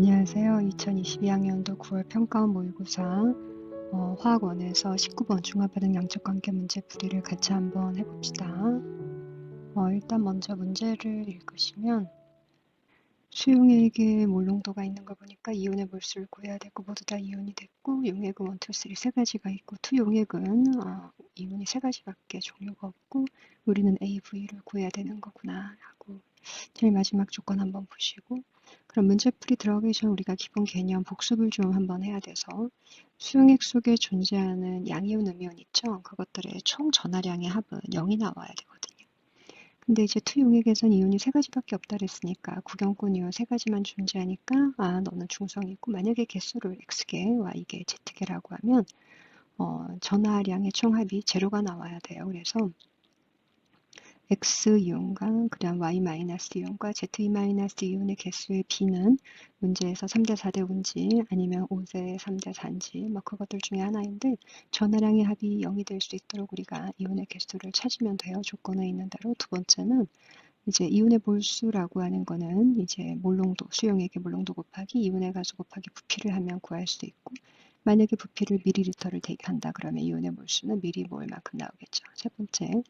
안녕하세요. 2022학년도 9월 평가원 모의고사 화학원에서 19번 중화반응 양적 관계 문제 풀이를 같이 한번 해봅시다. 일단 먼저 문제를 읽으시면 수용액에 몰농도가 있는 걸 보니까 이온의 몰수를 구해야 되고 모두 다 이온이 됐고 용액은 1, 2, 3 세 가지가 있고 투용액은 이온이 세 가지밖에 종류가 없고 우리는 AV를 구해야 되는 거구나 하고 제일 마지막 조건 한번 보시고 그럼 문제풀이 들어가기 전 우리가 기본 개념 복습을 좀 한번 해야 돼서 수용액 속에 존재하는 양이온, 음이온 있죠? 그것들의 총 전하량의 합은 0이 나와야 되거든요. 근데 이제 투용액에선 이온이 세 가지밖에 없다 그랬으니까 구경권 이온 세 가지만 존재하니까 너는 중성이 있고 만약에 개수를 X개, Y개, Z개라고 하면 전하량의 총합이 제로가 나와야 돼요. 그래서 X 이온과 그 다음 Y 마이너스 이온과 Z 마이너스 이온의 개수의 B는 문제에서 3대 4대 5인지 아니면 5대 3대 4인지 뭐 그것들 중에 하나인데 전하량의 합이 0이 될 수 있도록 우리가 이온의 개수를 찾으면 돼요. 조건에 있는 대로. 두 번째는 이제 이온의 몰수라고 하는 거는 이제 몰농도, 수용액의 몰농도 곱하기 이온의 가수 곱하기 부피를 하면 구할 수 있고 만약에 부피를 미리리터를 대입한다 그러면 이온의 몰수는 미리몰만큼 나오겠죠. 세 번째,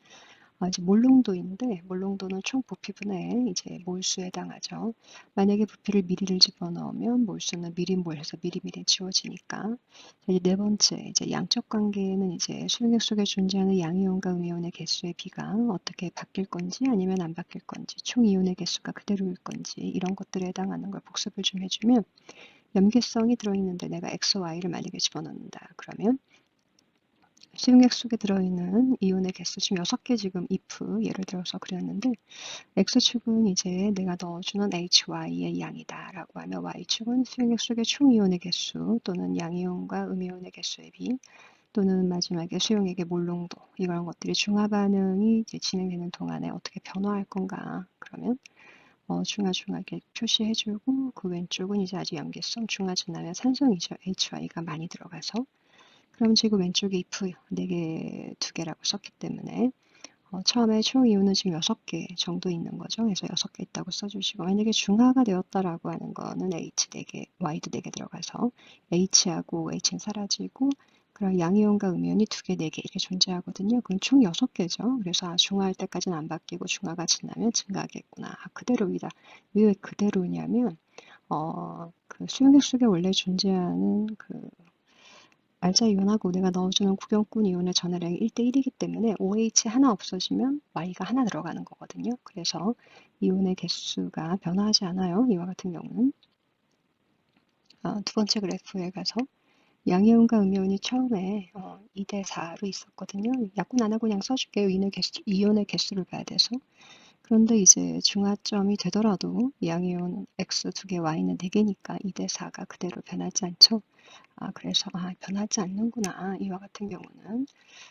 이제 몰농도인데 몰농도는 총 부피분의 이제 몰수에 해당하죠. 만약에 부피를 미리를 집어넣으면 몰수는 미리몰해서 미리미리 지워지니까. 이제 네 번째 이제 양적 관계는 이제 수용액 속에 존재하는 양이온과 음이온의 개수의 비가 어떻게 바뀔 건지 아니면 안 바뀔 건지 총 이온의 개수가 그대로일 건지 이런 것들에 해당하는 걸 복습을 좀 해주면 염계성이 들어있는데 내가 X, Y를 만약에 집어넣는다 그러면 수용액 속에 들어있는 이온의 개수 지금 6개 지금 if 예를 들어서 그렸는데 X축은 이제 내가 넣어주는 HY의 양이다 라고 하면 Y축은 수용액 속의 총 이온의 개수 또는 양이온과 음이온의 개수의 비 또는 마지막에 수용액의 몰농도 이런 것들이 중화반응이 이제 진행되는 동안에 어떻게 변화할 건가 그러면 중하게 표시해주고 그 왼쪽은 이제 아직 염계성 중화 지나면 산성이죠. HY가 많이 들어가서 그럼 지금 왼쪽에 if 4개, 2개라고 썼기 때문에 처음에 총 이온은 지금 6개 정도 있는 거죠. 그래서 6개 있다고 써주시고 만약에 중화가 되었다라고 하는 거는 H 4개, Y도 4개 들어가서 H하고 H는 사라지고 그럼 양이온과 음이온이 2개, 4개 이렇게 존재하거든요. 그럼 총 6개죠. 그래서 중화할 때까지는 안 바뀌고 중화가 지나면 증가하겠구나. 그대로이다. 왜 그대로냐면 그 수용액 속에 원래 존재하는 그 알자 이온하고 내가 넣어주는 구경꾼 이온의 전하량이 1대1이기 때문에 OH 하나 없어지면 Y가 하나 들어가는 거거든요. 그래서 이온의 개수가 변화하지 않아요. 이와 같은 경우는. 두 번째 그래프에 가서 양이온과 음이온이 처음에 2대4로 있었거든요. 약분 안 하고 그냥 써줄게요. 이온의 개수를 봐야 돼서. 그런데 이제 중화점이 되더라도 양이온 X 2개, Y는 4개니까 2대4가 그대로 변하지 않죠. 그래서 변하지 않는구나. 이와 같은 경우는.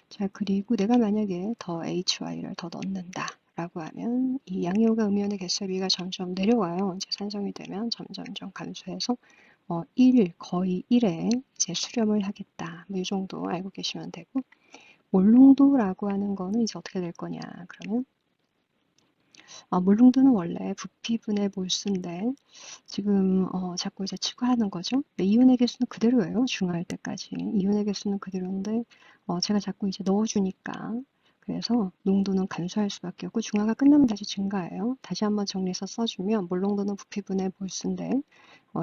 자, 그리고 내가 만약에 더 HY를 더 넣는다. 라고 하면 이 양이온과 음이온의 개수비가 점점 내려와요. 이제 산성이 되면 점점 감소해서 1, 거의 1에 이제 수렴을 하겠다. 뭐 이 정도 알고 계시면 되고 몰농도라고 하는 거는 이제 어떻게 될 거냐. 그러면 몰농도는 원래 부피분의 몰수인데 지금 자꾸 이제 추가하는 거죠. 이온의 개수는 그대로예요. 중화할 때까지. 이온의 개수는 그대로인데 제가 자꾸 이제 넣어주니까 그래서 농도는 감소할 수밖에 없고 중화가 끝나면 다시 증가해요. 다시 한번 정리해서 써주면 몰농도는 부피분의 몰수인데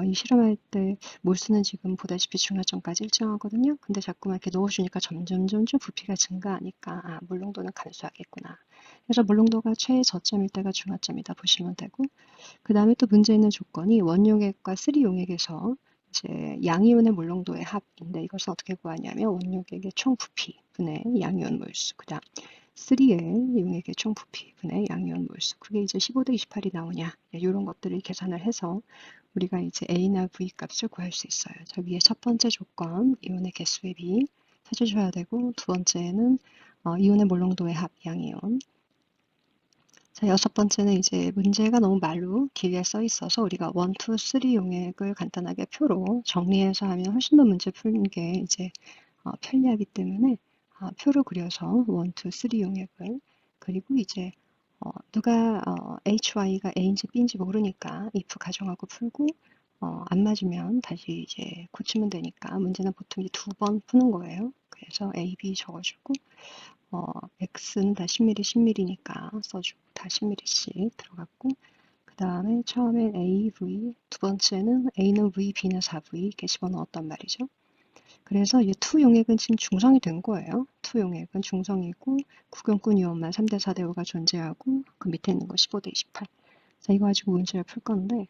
이 실험할 때 몰수는 지금 보다시피 중화점까지 일정하거든요. 근데 자꾸만 이렇게 넣어주니까 점점 부피가 증가하니까 몰농도는 감소하겠구나. 그래서 몰농도가 최저점일 때가 중화점이다 보시면 되고 그 다음에 또 문제 있는 조건이 원용액과 쓰리용액에서 이제 양이온의 몰농도의 합인데 이것을 어떻게 구하냐면 원용액의 총 부피 분의 양이온 몰수 그 다음 3의 용액의 총 부피 분의 양이온 몰수 그게 이제 15대 28이 나오냐 이런 것들을 계산을 해서 우리가 이제 A나 V 값을 구할 수 있어요. 자, 위에 첫 번째 조건 이온의 개수의 비 찾으셔야 되고 두 번째는 이온의 몰농도의 합 양이온 자, 여섯 번째는 이제 문제가 너무 말로 길게 써 있어서 우리가 1, 2, 3 용액을 간단하게 표로 정리해서 하면 훨씬 더 문제 푸는 게 이제 편리하기 때문에 표로 그려서 1, 2, 3 용액을 그리고 이제 누가 HY가 A인지 B인지 모르니까 if 가정하고 풀고 안 맞으면 다시 이제 고치면 되니까 문제는 보통 이제 2번 푸는 거예요. 그래서 A, B 적어주고 X는 다 10mm, 10mm니까 써주고 다 10mm씩 들어갔고 그 다음에 처음엔 A, V, 두 번째는 A는 V, B는 4V 이렇게 집어넣었단 말이죠. 그래서 이 투 용액은 지금 중성이 된 거예요. 투 용액은 중성이고 구경꾼 이온만 3대 4대 5가 존재하고 그 밑에 있는 거 15대 28. 자, 이거 가지고 문제를 풀 건데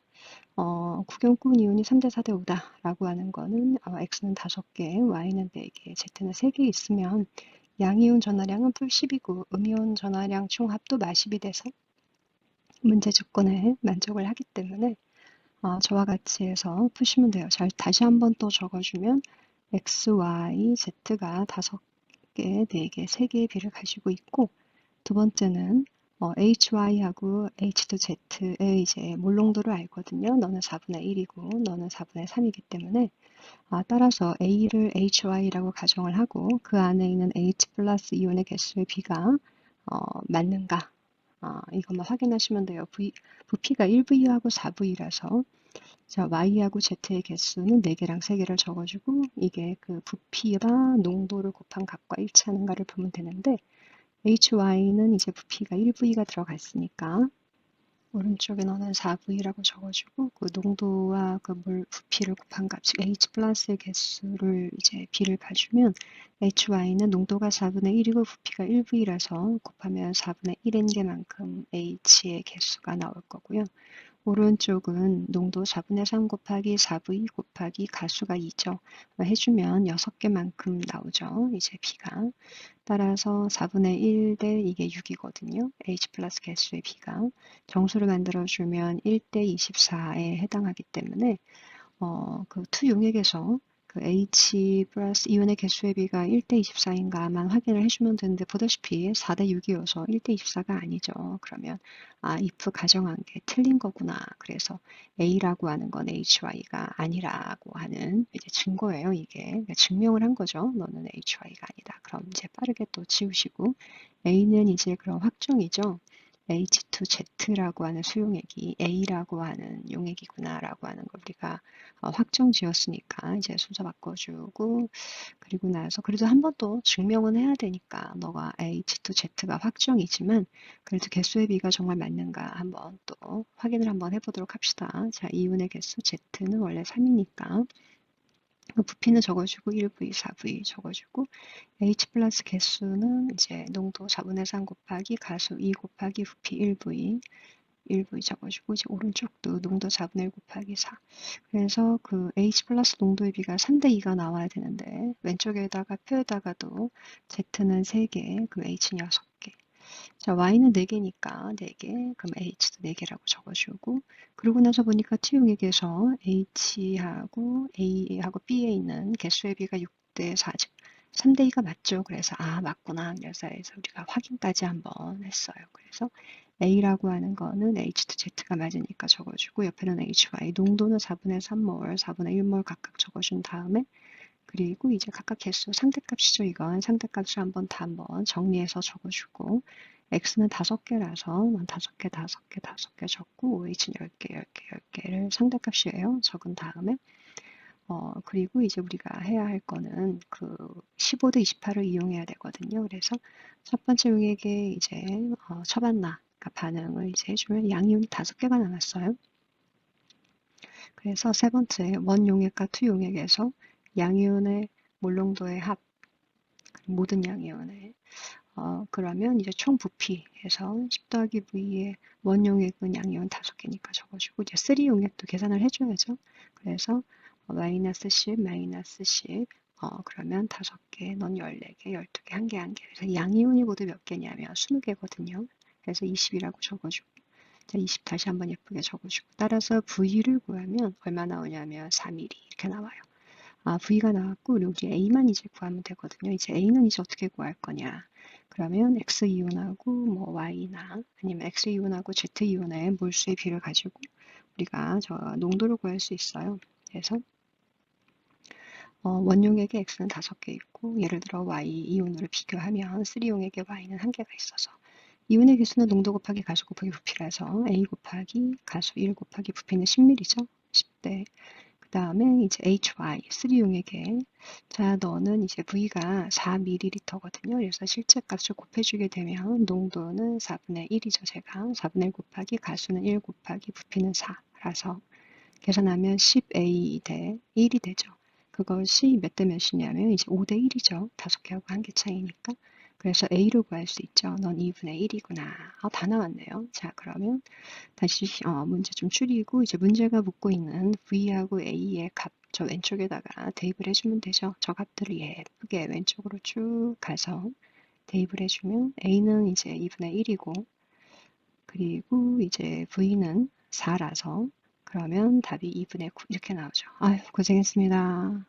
구경꾼 이온이 3대 4대 5다 라고 하는 거는 X는 5개, Y는 4개, Z는 3개 있으면 양이온 전하량은 풀 10이고 음이온 전하량 총 합도 마십이 돼서 문제 조건에 만족을 하기 때문에 저와 같이 해서 푸시면 돼요. 잘 다시 한번 또 적어주면 X, Y, Z가 5개, 4개, 3개의 비를 가지고 있고 두 번째는 HY하고 H2Z의 이제 몰농도를 알거든요. 너는 4분의 1이고 너는 4분의 3이기 때문에 따라서 A를 HY라고 가정을 하고 그 안에 있는 H 플러스 이온의 개수의 B가 맞는가 이것만 확인하시면 돼요. 부피가 1V하고 4V라서 자, Y하고 Z의 개수는 4개랑 3개를 적어주고 이게 그 부피와 농도를 곱한 값과 일치하는가를 보면 되는데 HY는 이제 부피가 1V가 들어갔으니까 오른쪽에 너는 4V라고 적어주고 그 농도와 그 물 부피를 곱한 값, 즉 H 플러스의 개수를 이제 B를 봐주면 HY는 농도가 4분의 1이고 부피가 1V라서 곱하면 4분의 1인 게만큼 H의 개수가 나올 거고요. 오른쪽은 농도 4분의 3 곱하기 4V 곱하기 가수가 2죠. 해주면 6개만큼 나오죠. 이제 B가. 따라서 4분의 1 대 이게 6이거든요. H 플러스 개수의 B가. 정수를 만들어주면 1대 24에 해당하기 때문에 그 투 용액에서 그 H 플러스 이온의 개수의 비가 1대 24인가만 확인을 해주면 되는데 보다시피 4대 6이어서 1대 24가 아니죠. 그러면 if 가정한 게 틀린 거구나. 그래서 A라고 하는 건 HY가 아니라고 하는 이제 증거예요. 이게 그러니까 증명을 한 거죠. 너는 HY가 아니다. 그럼 이제 빠르게 또 지우시고 A는 이제 그런 확정이죠. H2Z라고 하는 수용액이 A라고 하는 용액이구나라고 하는 걸 우리가 확정 지었으니까 이제 순서 바꿔주고 그리고 나서 그래도 한 번 또 증명은 해야 되니까 너가 H2Z가 확정이지만 그래도 개수의 비가 정말 맞는가 한번 또 확인을 한번 해보도록 합시다. 자, 이온의 개수 Z는 원래 3이니까 부피는 적어주고 1V, 4V 적어주고 H 플러스 개수는 이제 농도 4분의 3 곱하기 가수 2 곱하기 부피 1V 1V 적어주고 이제 오른쪽도 농도 4분의 1 곱하기 4 그래서 그 H 플러스 농도의 비가 3대 2가 나와야 되는데 왼쪽에다가 표에다가도 Z는 3개 그럼 H는 6개 자 Y는 4개니까 4개 그럼 H도 4개라고 적어주고 그러고 나서 보니까 T용액에서 H하고 A하고 B에 있는 개수의 비가 6대 4 즉 3대 2가 맞죠. 그래서 맞구나. 그래서 우리가 확인까지 한번 했어요. 그래서 A라고 하는 거는 H2Z가 맞으니까 적어주고 옆에는 HY 농도는 4분의 3몰, 4분의 1몰 각각 적어준 다음에 그리고 이제 각각 개수 상대값이죠. 이건 상대값을 한번 다 한번 정리해서 적어주고 X는 5개라서 난 5개, 5개, 5개 적고 OH는 10개, 10개, 10개를 상대값이에요. 적은 다음에 그리고 이제 우리가 해야 할 거는 그 15대 28을 이용해야 되거든요. 그래서 첫 번째 용액에 이제 처반나 그러니까 반응을 이제 해주면 양이온이 5개가 남았어요. 그래서 세 번째 원 용액과 투 용액에서 양이온의 몰농도의 합 모든 양이온의 그러면 이제 총 부피에서 10 더하기 V의 원 용액은 양이온 5개니까 적어주고 이제 3 용액도 계산을 해줘야죠. 그래서 마이너스 10, 마이너스 10 그러면 5개, 넌 14개, 12개, 1개, 1개. 그래서 양이온이 모두 몇 개냐면 20개거든요. 그래서 20이라고 적어주고 자, 20 다시 한번 예쁘게 적어주고 따라서 V를 구하면 얼마 나오냐면 4mm 이렇게 나와요. V가 나왔고 그리고 이제 A만 이제 구하면 되거든요. 이제 A는 이제 어떻게 구할 거냐. 그러면 X-이온하고 뭐 Y나 아니면 X-이온하고 Z-이온의 몰수의 비를 가지고 우리가 저 농도를 구할 수 있어요. 그래서 원용액의 X는 5개 있고 예를 들어 Y2온으로 비교하면 3용액의 Y는 1개가 있어서 이온의 개수는 농도 곱하기 가수 곱하기 부피라서 A 곱하기 가수 1 곱하기 부피는 10mm죠. 10대. 그 다음에 이제 HY, 3용액에. 자, 너는 이제 V가 4ml거든요. 그래서 실제 값을 곱해주게 되면 농도는 4분의 1이죠. 제가 4분의 1 곱하기 가수는 1 곱하기 부피는 4라서 계산하면 10A 대 1이 되죠. 그것이 몇 대 몇이냐면 이제 5대 1이죠. 5개하고 1개 차이니까. 그래서 A로 구할 수 있죠. 넌 2분의 1이구나. 다 나왔네요. 자, 그러면 다시 문제 좀 줄이고 이제 문제가 묻고 있는 V하고 A의 값 저 왼쪽에다가 대입을 해주면 되죠. 저 값들을 예쁘게 왼쪽으로 쭉 가서 대입을 해주면 A는 이제 2분의 1이고 그리고 이제 V는 4라서 그러면 답이 2분의 9 이렇게 나오죠. 아유, 고생했습니다.